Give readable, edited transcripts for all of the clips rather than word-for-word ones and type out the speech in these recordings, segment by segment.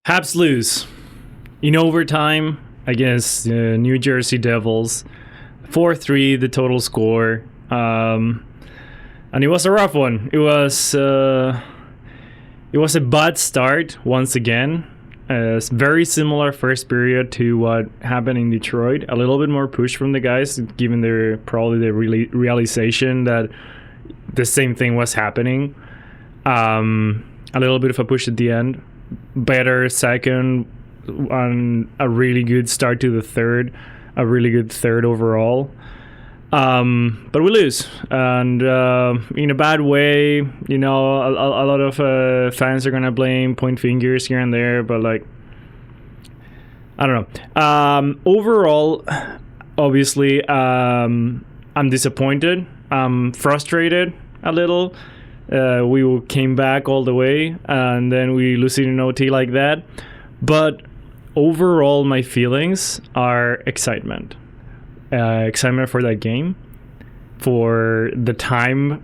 Habs lose in overtime against New Jersey Devils. 4-3 the total score. And it was a rough one. It was a bad start once again. Very similar first period to what happened in Detroit. A little bit more push from the guys, given their realization that the same thing was happening. A little bit of a push at the end. Better second, and a really good start to the third. A really good third overall. But we lose, and in a bad way. You know, a lot of fans are gonna point fingers here and there, but like, I don't know. Overall, obviously, I'm disappointed. I'm frustrated a little. We came back all the way, and then we lose it in OT like that. But overall, my feelings are excitement. Excitement for that game, for the time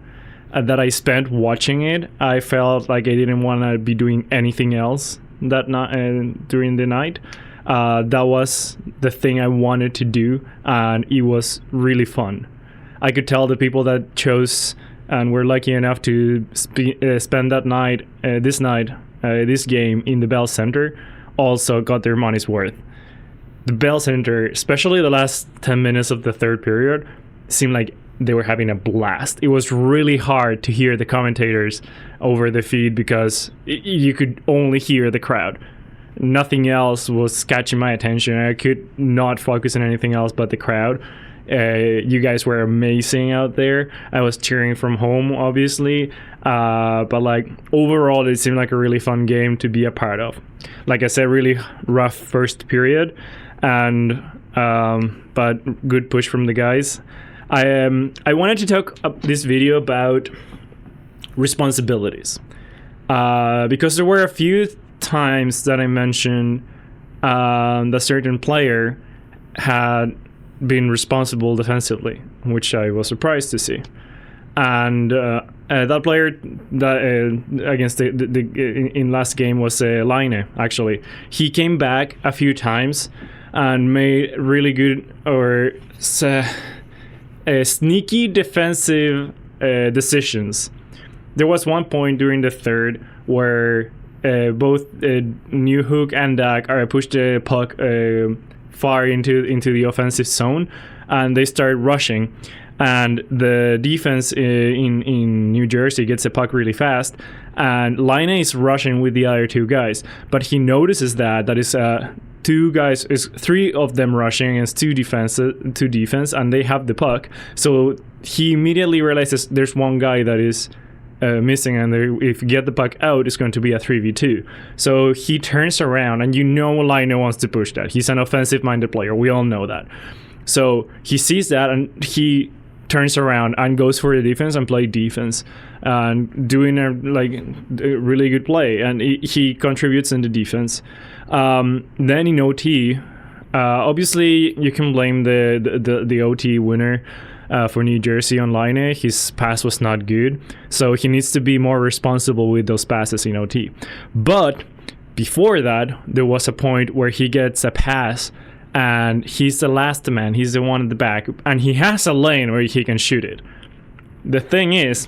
that I spent watching it. I felt like I didn't want to be doing anything else that night, during the night. That was the thing I wanted to do, and it was really fun. I could tell the people that chose and were lucky enough to spend that night, this game in the Bell Center, also got their money's worth. The Bell Center, especially the last 10 minutes of the third period, seemed like they were having a blast. It was really hard to hear the commentators over the feed because you could only hear the crowd. Nothing else was catching my attention. I could not focus on anything else but the crowd. You guys were amazing out there. I was cheering from home, obviously, but like overall, it seemed like a really fun game to be a part of. Like I said, really rough first period, and but good push from the guys. I wanted to talk this video about responsibilities, because there were a few times that I mentioned that certain player had been responsible defensively, which I was surprised to see. And that player that against in last game was Laine. Actually, he came back a few times and made really good or sneaky defensive decisions. There was one point during the third where both Newhook and Dak pushed the puck far into the offensive zone, and they started rushing, and the defense in New Jersey gets the puck really fast, and Laine is rushing with the other two guys, but he notices that is three of them rushing against two defense, and they have the puck, so he immediately realizes there's one guy that is missing, and if you get the puck out, it's going to be a 3v2. So he turns around, and you know Laine wants to push that. He's an offensive-minded player. We all know that. So he sees that, and he turns around and goes for the defense and play defense, and doing a really good play, and he contributes in the defense. Then in OT, obviously you can blame the OT winner for New Jersey on Laine. His pass was not good, so he needs to be more responsible with those passes in OT. But before that, there was a point where he gets a pass, and he's the last man. He's the one at the back, and he has a lane where he can shoot it. The thing is,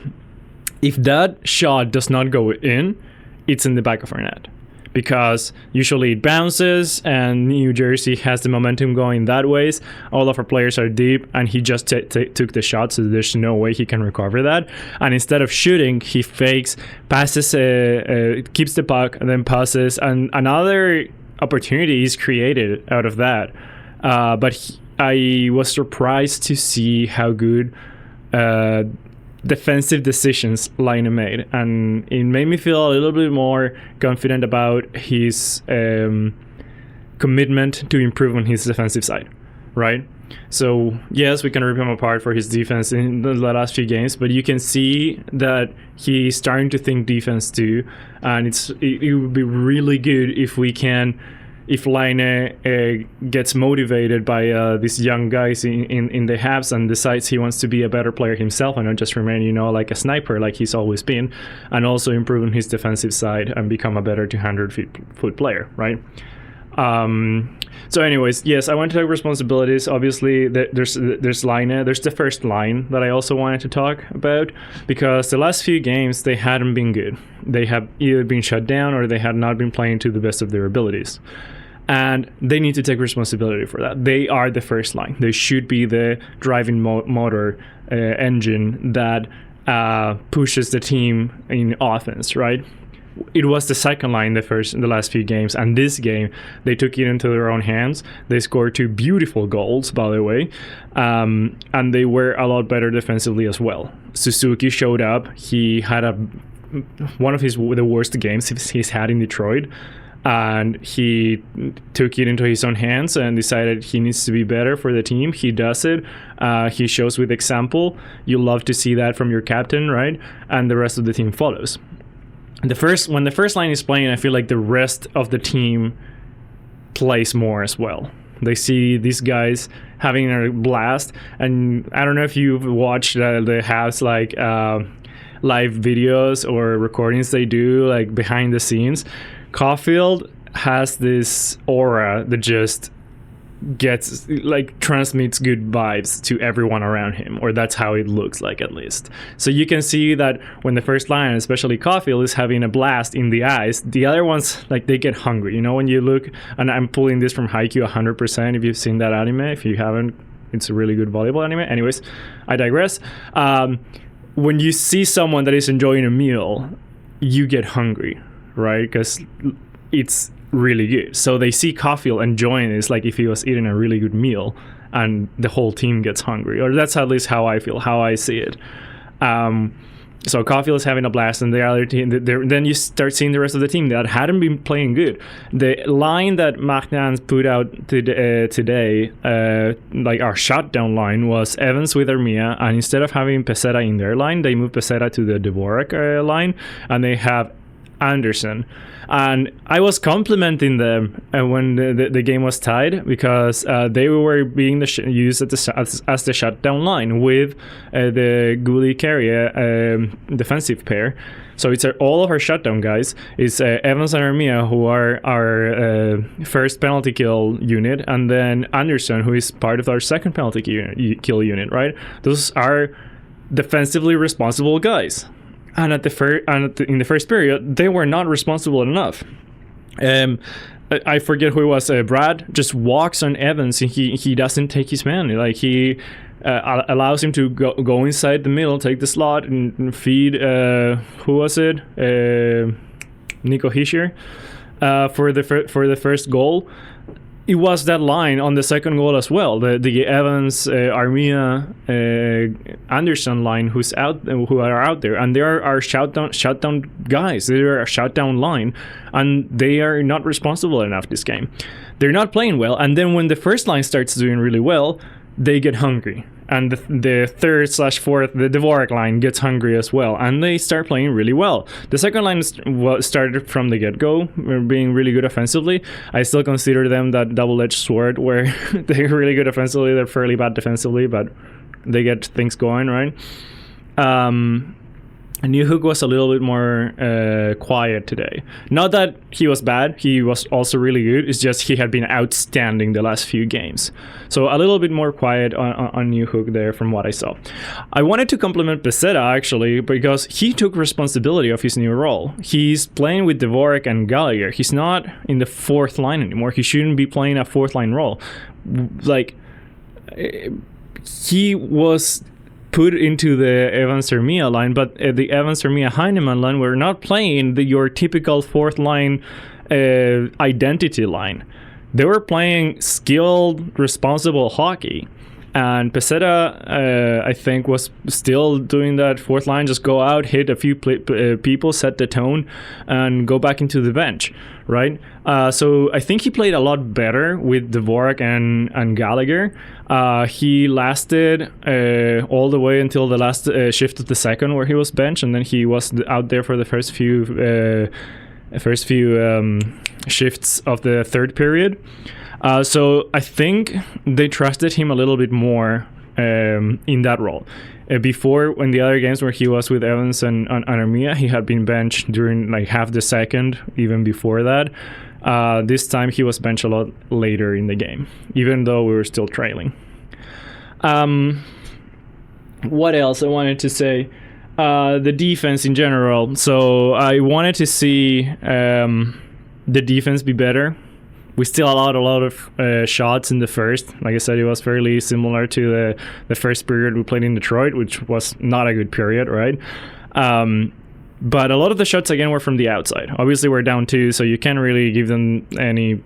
if that shot does not go in, it's in the back of our net, because usually it bounces and New Jersey has the momentum going that ways. All of our players are deep, and he just took the shot, so there's no way he can recover that. And instead of shooting, he fakes, passes, keeps the puck, and then passes, and another opportunity is created out of that. But I was surprised to see how good defensive decisions Laine made, and it made me feel a little bit more confident about his commitment to improve on his defensive side, right? So yes, we can rip him apart for his defense in the last few games, but you can see that he's starting to think defense too, and it would be really good if we can if Laine gets motivated by these young guys in the Habs and decides he wants to be a better player himself and not just remain, you know, like a sniper like he's always been, and also improve on his defensive side and become a better 200-foot player, right? So anyways, yes, I want to talk responsibilities. Obviously, there's Laine. There's the first line that I also wanted to talk about, because the last few games, they hadn't been good. They have either been shut down or they had not been playing to the best of their abilities. And they need to take responsibility for that. They are the first line. They should be the driving motor engine that pushes the team in offense, right? It was the second line the last few games, and this game they took it into their own hands. They scored 2 beautiful goals, by the way, and they were a lot better defensively as well. Suzuki showed up. He had one of the worst games he's had in Detroit, and he took it into his own hands and decided he needs to be better for the team. He does it. He shows with example. You love to see that from your captain, right? And the rest of the team follows. When the first line is playing, I feel like the rest of the team plays more as well. They see these guys having a blast, and I don't know if you've watched the Habs live videos or recordings they do like behind the scenes. Caulfield has this aura that just transmits good vibes to everyone around him, or that's how it looks like, at least. So you can see that when the first line, especially Caulfield, is having a blast in the eyes, the other ones, like, they get hungry. You know, when you look, and I'm pulling this from Haikyuu 100%, if you've seen that anime. If you haven't, it's a really good volleyball anime. Anyways, I digress. When you see someone that is enjoying a meal, you get hungry, right? Because it's really good. So they see Caulfield enjoying it. It's like if he was eating a really good meal, and the whole team gets hungry, or that's at least how I feel, how I see it. So Caulfield is having a blast, and the other team, then you start seeing the rest of the team that hadn't been playing good. The line that Martin put out today, like our shutdown line, was Evans with Armia, and instead of having Peseta in their line, they moved Peseta to the Dvorak line, and they have Anderson. And I was complimenting them when the game was tied, because they were being used as the shutdown line with the Gulli Carrier defensive pair. So it's all of our shutdown guys. It's Evans and Armia, who are our first penalty kill unit, and then Anderson, who is part of our second penalty kill unit, right? Those are defensively responsible guys. And in the first period, they were not responsible enough. I forget who it was. Brad just walks on Evans, and he doesn't take his man. Like, he allows him to go inside the middle, take the slot, and feed. Who was it? Nico Hischier for the first goal. It was that line on the second goal as well. The Evans, Armia, Anderson line who are out there, and they are our shutdown guys. They are a shutdown line, and they are not responsible enough this game. They're not playing well, and then when the first line starts doing really well, they get hungry. And the third/fourth, the Dvorak line, gets hungry as well, and they start playing really well. The second line started from the get-go, being really good offensively. I still consider them that double-edged sword, where they're really good offensively, they're fairly bad defensively, but they get things going, right? Newhook was a little bit more quiet today. Not that he was bad, he was also really good. It's just he had been outstanding the last few games. So a little bit more quiet on Newhook there from what I saw. I wanted to compliment Peseta, actually, because he took responsibility of his new role. He's playing with Dvorak and Gallagher. He's not in the fourth line anymore. He shouldn't be playing a fourth line role. Like, he was put into the Evans Armia line, but the Evans Armia Heinemann line were not playing your typical fourth line identity line. They were playing skilled, responsible hockey. And Peseta, I think, was still doing that fourth line, just go out, hit a few people, set the tone, and go back into the bench, right? So I think he played a lot better with Dvorak and Gallagher. He lasted all the way until the last shift of the second, where he was benched, and then he was out there for the first few first few shifts of the third period. So I think they trusted him a little bit more in that role. Before, in the other games where he was with Evans and Armia, he had been benched during like half the second, even before that. This time he was benched a lot later in the game, even though we were still trailing. What else I wanted to say? The defense in general. So I wanted to see the defense be better. We still allowed a lot of shots in the first. Like I said, it was fairly similar to the first period we played in Detroit, which was not a good period, right? But a lot of the shots, again, were from the outside. Obviously, we're down 2, so you can't really give them any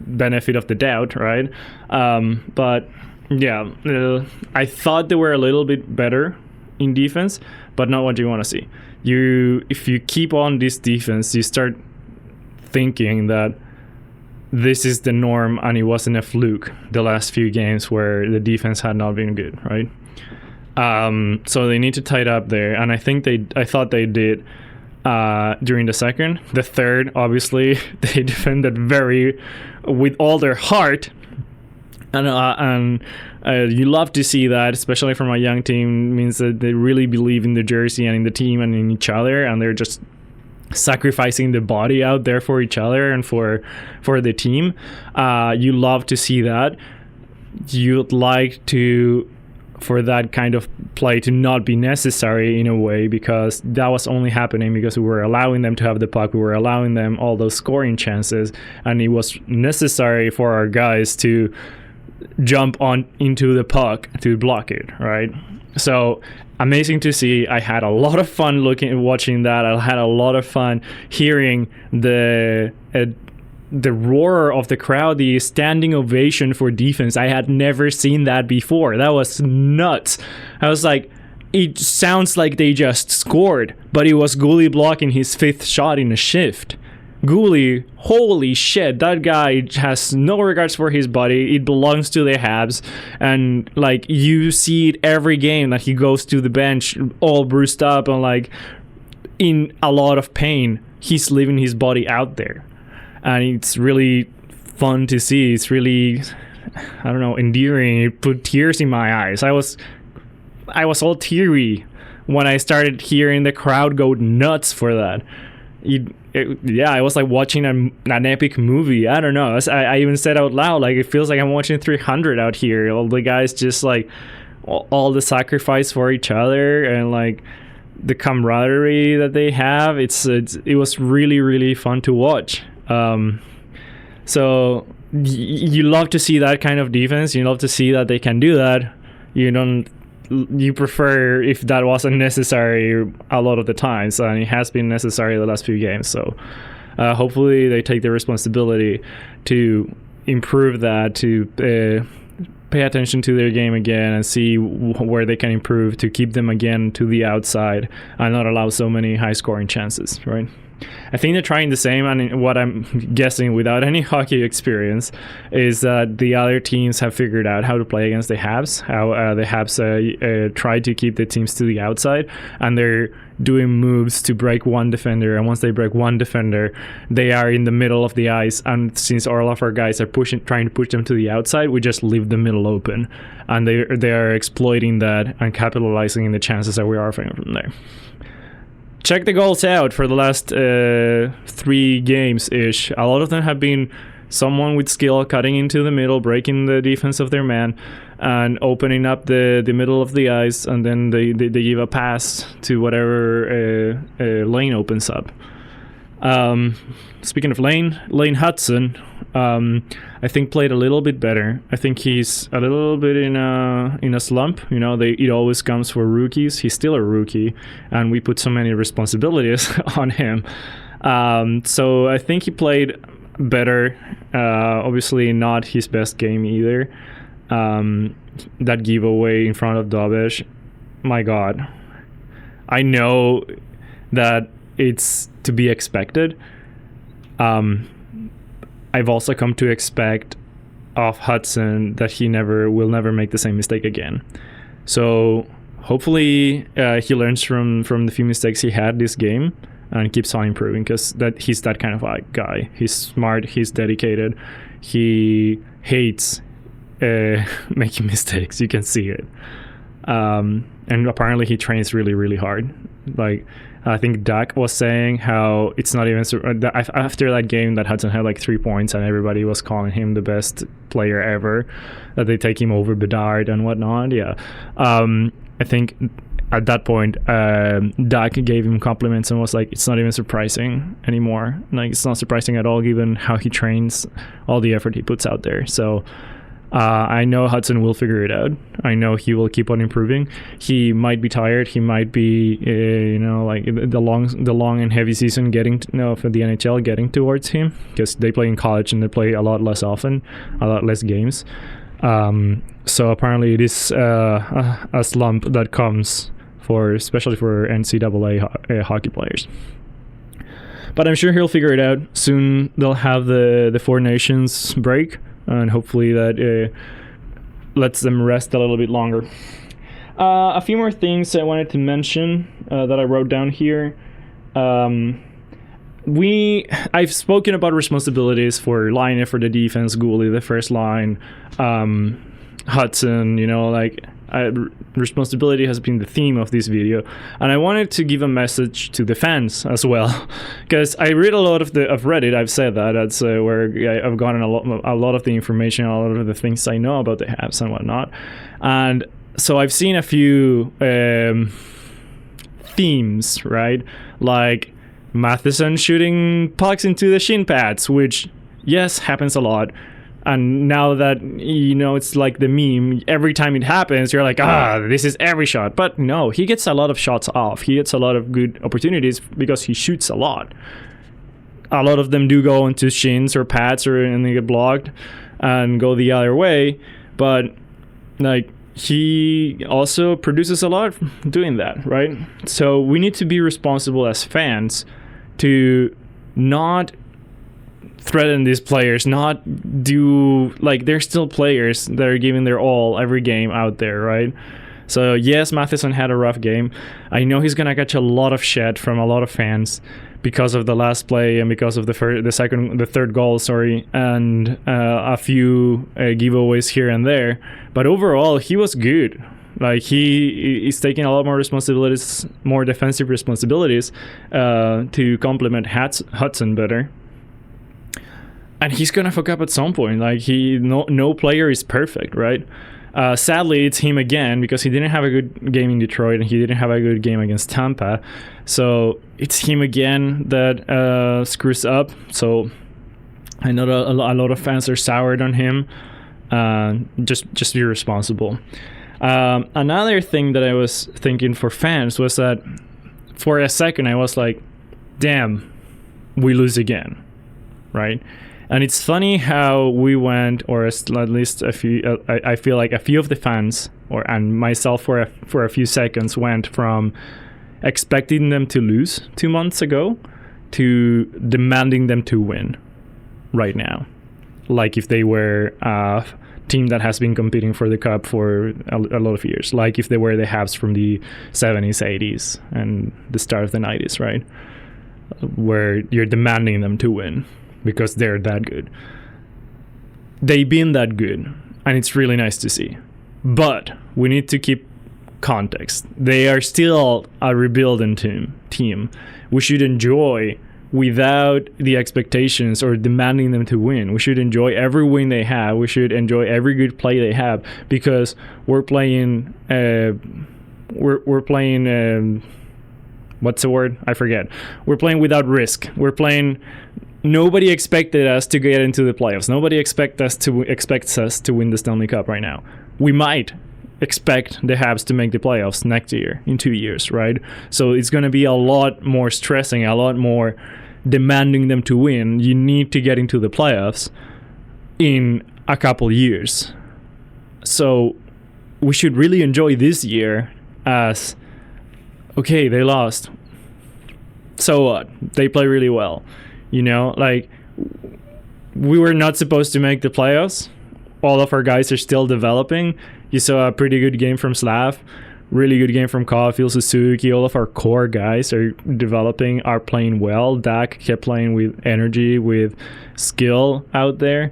benefit of the doubt, right? But, yeah, I thought they were a little bit better in defense, but not what you want to see. If you keep on this defense, you start thinking that this is the norm and it wasn't a fluke the last few games where the defense had not been good, right? So they need to tighten up there, and I thought they did during the second. The third, obviously, they defended with all their heart, and you love to see that, especially from a young team. It means that they really believe in the jersey and in the team and in each other, and they're just sacrificing the body out there for each other and for the team. You love to see that. You'd like for that kind of play to not be necessary in a way, because that was only happening because we were allowing them to have the puck, we were allowing them all those scoring chances, and it was necessary for our guys to jump on into the puck to block it, right? So amazing to see. I had a lot of fun watching that. I had a lot of fun hearing the roar of the crowd, the standing ovation for defense. I had never seen that before. That was nuts. I was like, it sounds like they just scored, but it was Goulet blocking his 5th shot in a shift. Goulet, holy shit, that guy has no regards for his body. It belongs to the Habs, and like you see it every game that he goes to the bench all bruised up and like in a lot of pain. He's leaving his body out there, and it's really fun to see. It's really, I don't know, endearing. It put tears in my eyes. I was all teary when I started hearing the crowd go nuts for that. I was like watching an epic movie. I don't know. I even said out loud, like, it feels like I'm watching 300 out here. All the guys just like all the sacrifice for each other and like the camaraderie that they have. It was really, really fun to watch. So you love to see that kind of defense. You love to see that they can do that. You prefer if that wasn't necessary a lot of the times, and it has been necessary the last few games. So hopefully they take the responsibility to improve that, to pay attention to their game again and see where they can improve to keep them again to the outside and not allow so many high scoring chances, right? I think they're trying the same, and what I'm guessing without any hockey experience is that the other teams have figured out how to play against the Habs, how the Habs try to keep the teams to the outside, and they're doing moves to break one defender, and once they break one defender, they are in the middle of the ice, and since all of our guys are trying to push them to the outside, we just leave the middle open, and they are exploiting that and capitalizing on the chances that we are offering from there. Check the goals out for the last 3 games-ish. A lot of them have been someone with skill cutting into the middle, breaking the defense of their man, and opening up the middle of the ice, and then they give a pass to whatever lane opens up. Speaking of Lane Hudson, I think played a little bit better. I think he's a little bit in a slump. You know, it always comes for rookies. He's still a rookie, and we put so many responsibilities on him. So I think he played better. Obviously not his best game either. That giveaway in front of Dobish, my God. I know that it's to be expected. I've also come to expect of Hudson that he will never make the same mistake again. So hopefully he learns from the few mistakes he had this game and keeps on improving, because he's that kind of guy. He's smart, he's dedicated, he hates making mistakes. You can see it. And apparently he trains really, really hard. Like, I think Dak was saying how it's not even after that game that Hudson had like 3 points and everybody was calling him the best player ever, that they take him over Bedard and whatnot. Yeah. I think at that point, Dak gave him compliments and was like, it's not even surprising anymore. Like, it's not surprising at all given how he trains, all the effort he puts out there. So I know Hudson will figure it out. I know he will keep on improving. He might be tired. He might be, like the long and heavy season for the NHL getting towards him, because they play in college and they play a lot less often, a lot less games. So apparently it is a slump that comes especially for NCAA hockey players. But I'm sure he'll figure it out. Soon they'll have the Four Nations break, and hopefully that lets them rest a little bit longer. A few more things I wanted to mention that I wrote down here. I've spoken about responsibilities for line for the defense, goalie, the first line, Hudson, responsibility has been the theme of this video, and I wanted to give a message to the fans as well, because I read a lot of Reddit. I've said that's where I've gotten a lot of the information, a lot of the things I know about the Habs and whatnot, and so I've seen a few themes, right? Like Matheson shooting pucks into the shin pads, which yes, happens a lot. And now that, it's like the meme, every time it happens, you're like, this is every shot. But no, he gets a lot of shots off. He gets a lot of good opportunities because he shoots a lot. A lot of them do go into shins or pads and they get blocked and go the other way. But, he also produces a lot doing that, right? So we need to be responsible as fans to not threaten these players, not do, they're still players that are giving their all every game out there, right? So yes, Matheson had a rough game. I know he's gonna catch a lot of shit from a lot of fans because of the last play and because of the third goal, and a few giveaways here and there. But overall, he was good. He's taking a lot more responsibilities, more defensive responsibilities, to complement Hudson better. And he's gonna fuck up at some point. No player is perfect, right? Sadly, it's him again, because he didn't have a good game in Detroit and he didn't have a good game against Tampa. So it's him again that screws up. So I know a lot of fans are soured on him. Just be responsible. Another thing that I was thinking for fans was that for a second I was like, damn, we lose again, right? And it's funny how we went, or at least a few, I feel like a few of the fans, and myself for a few seconds, went from expecting them to lose 2 months ago to demanding them to win right now. Like if they were a team that has been competing for the cup for a lot of years. Like if they were the Habs from the 70s, 80s, and the start of the 90s, right? Where you're demanding them to win because they're that good. They've been that good, and it's really nice to see. But we need to keep context. They are still a rebuilding team. We should enjoy without the expectations or demanding them to win. We should enjoy every win they have. We should enjoy every good play they have, because we're playing we're playing what's the word? I forget. We're playing without risk. We're playing. Nobody expected us to get into the playoffs. Nobody expects us to win the Stanley Cup right now. We might expect the Habs to make the playoffs next year, in 2 years, right? So it's going to be a lot more stressing, a lot more demanding them to win. You need to get into the playoffs in a couple years. So we should really enjoy this year as, okay, they lost. So what? They play really well. You know, like, we were not supposed to make the playoffs. All of our guys are still developing. You saw a pretty good game from Slav. Really good game from Caulfield, Suzuki. All of our core guys are developing, are playing well. Dak kept playing with energy, with skill out there.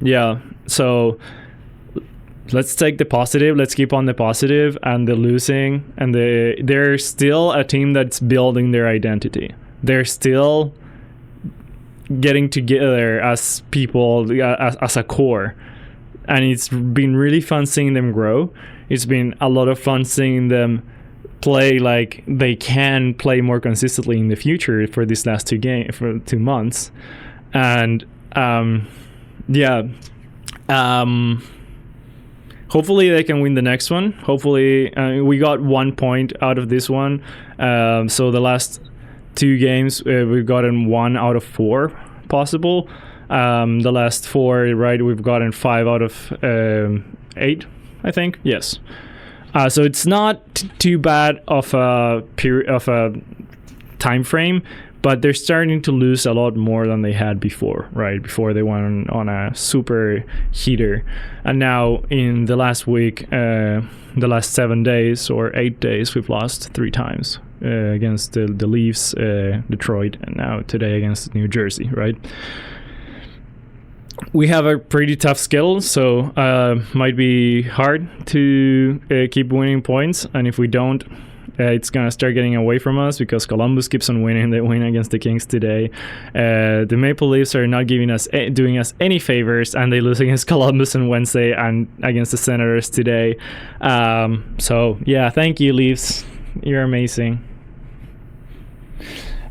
Yeah, so let's take the positive. Let's keep on the positive, and the losing, and they're still a team that's building their identity. They're still getting together as people, as a core, and it's been really fun seeing them grow. It's been a lot of fun seeing them play like they can play more consistently in the future for these last 2 months, and hopefully they can win the next one. Hopefully we got 1 point out of this one, so the last 2 games we've gotten 1 out of 4 possible. The last 4, right, we've gotten 5 out of 8, I think. Yes. So it's not too bad of a period, of a time frame, but they're starting to lose a lot more than they had before, right? Before they went on a super heater, and now in the last week, the last 7 days or 8 days, we've lost 3 times against the Leafs, Detroit, and now today against New Jersey, right? We have a pretty tough schedule, so might be hard to keep winning points, and if we don't, it's gonna start getting away from us because Columbus keeps on winning. They win against the Kings today. The Maple Leafs are not doing us any favors, and they lose against Columbus on Wednesday and against the Senators today. So yeah, thank you, Leafs. You're amazing.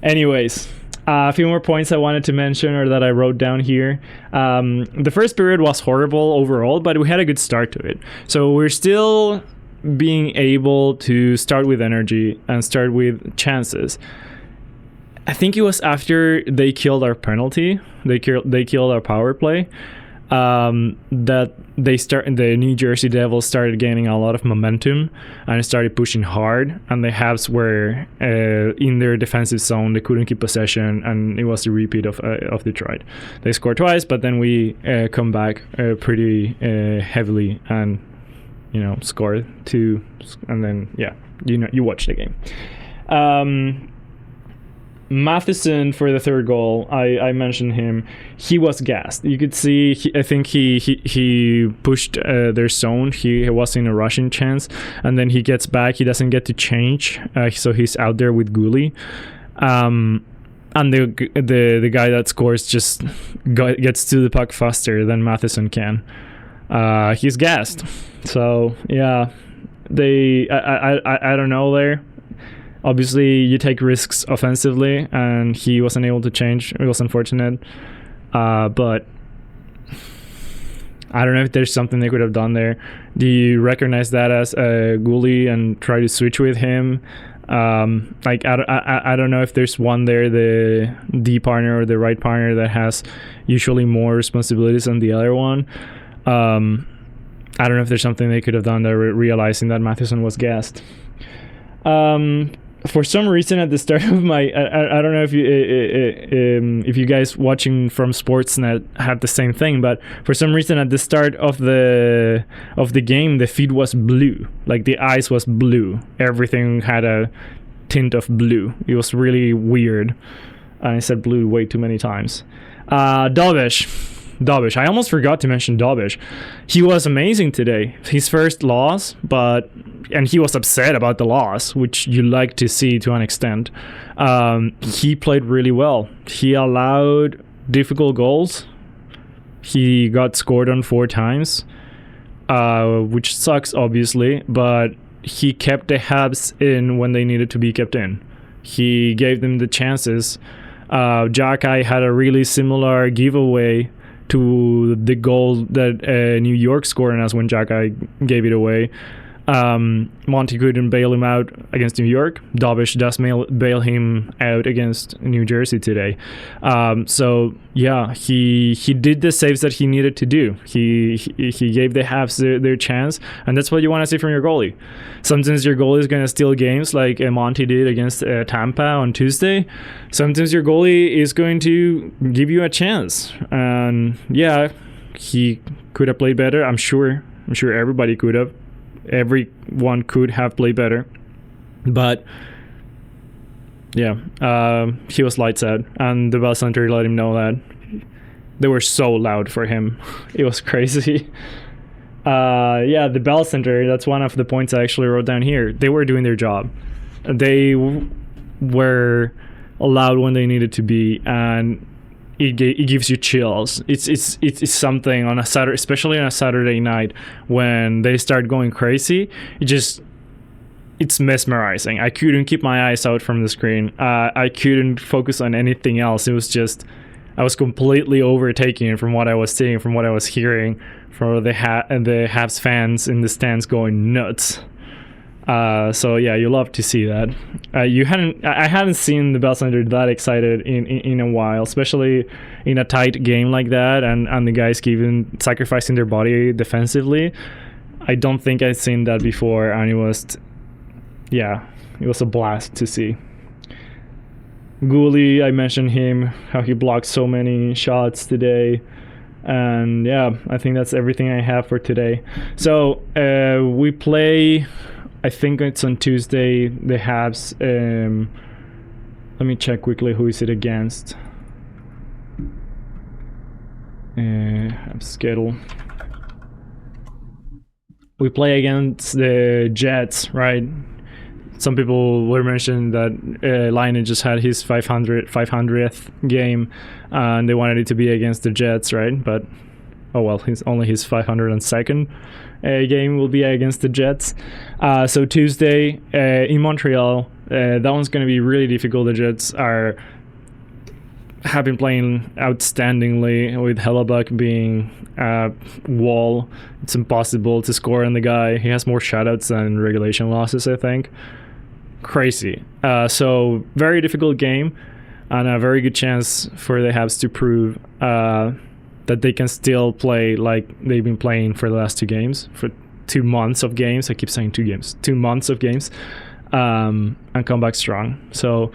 Anyways, a few more points I wanted to mention, or that I wrote down here. The first period was horrible overall, but we had a good start to it. So we're still being able to start with energy and start with chances. I think it was after they killed our penalty, they killed our power play, that the New Jersey Devils started gaining a lot of momentum and started pushing hard, and the Habs were in their defensive zone. They couldn't keep possession, and it was a repeat of Detroit. They scored twice, but then we come back pretty heavily and scored 2, and then you watch the game. Matheson for the third goal, I mentioned him. He was gassed. You could see. I think he pushed their zone. He was in a rushing chance, and then he gets back. He doesn't get to change, so he's out there with Gooley. And the guy that scores just gets to the puck faster than Matheson can. He's gassed. So yeah, I don't know there. Obviously, you take risks offensively, and he wasn't able to change. It was unfortunate, but I don't know if there's something they could have done there. Do you recognize that as a goalie and try to switch with him? I don't know if there's one there, the D partner or the right partner, that has usually more responsibilities than the other one. I don't know if there's something they could have done there, realizing that Matheson was gassed. For some reason at the start of my, I don't know if you guys watching from Sportsnet had the same thing, but for some reason at the start of the game, the feed was blue, like the ice was blue. Everything had a tint of blue. It was really weird. I said blue way too many times. Dobish. I almost forgot to mention Dobish. He was amazing today. His first loss, and he was upset about the loss, which you like to see to an extent. He played really well. He allowed difficult goals. He got scored on 4 times, which sucks, obviously, but he kept the Habs in when they needed to be kept in. He gave them the chances. Jacky had a really similar giveaway to the goal that New York scored on us when Jacky gave it away. Monty couldn't bail him out against New York. Dobish does bail him out against New Jersey today. So yeah, he did the saves that he needed to do. He gave the Habs their chance, and that's what you want to see from your goalie. Sometimes your goalie is going to steal games like Monty did against Tampa on Tuesday. Sometimes your goalie is going to give you a chance, and yeah, he could have played better. I'm sure everybody could have. Everyone could have played better, but yeah, he was lights out, and the Bell Center let him know that. They were so loud for him. It was crazy. Yeah, the Bell Center, that's one of the points I actually wrote down here. They were doing their job. They were loud when they needed to be, and it gives you chills. It's something on a Saturday, especially on a Saturday night when they start going crazy. It's mesmerizing. I couldn't keep my eyes out from the screen. I couldn't focus on anything else. It was just, I was completely overtaken from what I was seeing, from what I was hearing, from the Habs fans in the stands going nuts. So yeah, you love to see that. I hadn't seen the Bell Center that excited in a while, especially in a tight game like that, and the guys sacrificing their body defensively. I don't think I'd seen that before, and it was a blast to see. Goalie, I mentioned him, how he blocked so many shots today. And yeah, I think that's everything I have for today. So we play, I think it's on Tuesday, the Habs. Let me check quickly who is it against. Habs schedule. We play against the Jets, right? Some people were mentioning that Laine just had his 500th game, and they wanted it to be against the Jets, right? But oh well, only his 502nd game will be against the Jets. So Tuesday in Montreal, that one's going to be really difficult. The Jets have been playing outstandingly, with Hellebuck being wall. It's impossible to score on the guy. He has more shutouts than regulation losses, I think. Crazy. So very difficult game, and a very good chance for the Habs to prove that they can still play like they've been playing for the last 2 games, for 2 months of games. I keep saying 2 games, 2 months of games, and come back strong. So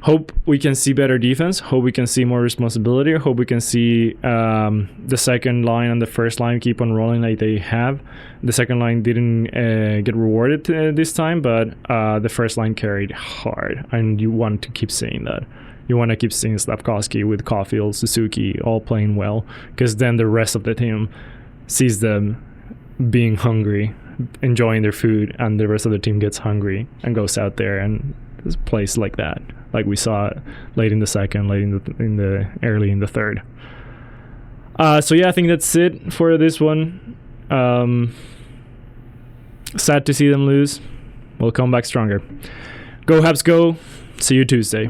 hope we can see better defense, hope we can see more responsibility, hope we can see the second line and the first line keep on rolling like they have. The second line didn't get rewarded this time, but the first line carried hard, and you want to keep seeing that. You want to keep seeing Slafkovsky with Caulfield, Suzuki all playing well, because then the rest of the team sees them being hungry, enjoying their food, and the rest of the team gets hungry and goes out there and plays like that, like we saw late in the second, early in the third. So yeah, I think that's it for this one. Sad to see them lose. We'll come back stronger. Go Habs go. See you Tuesday.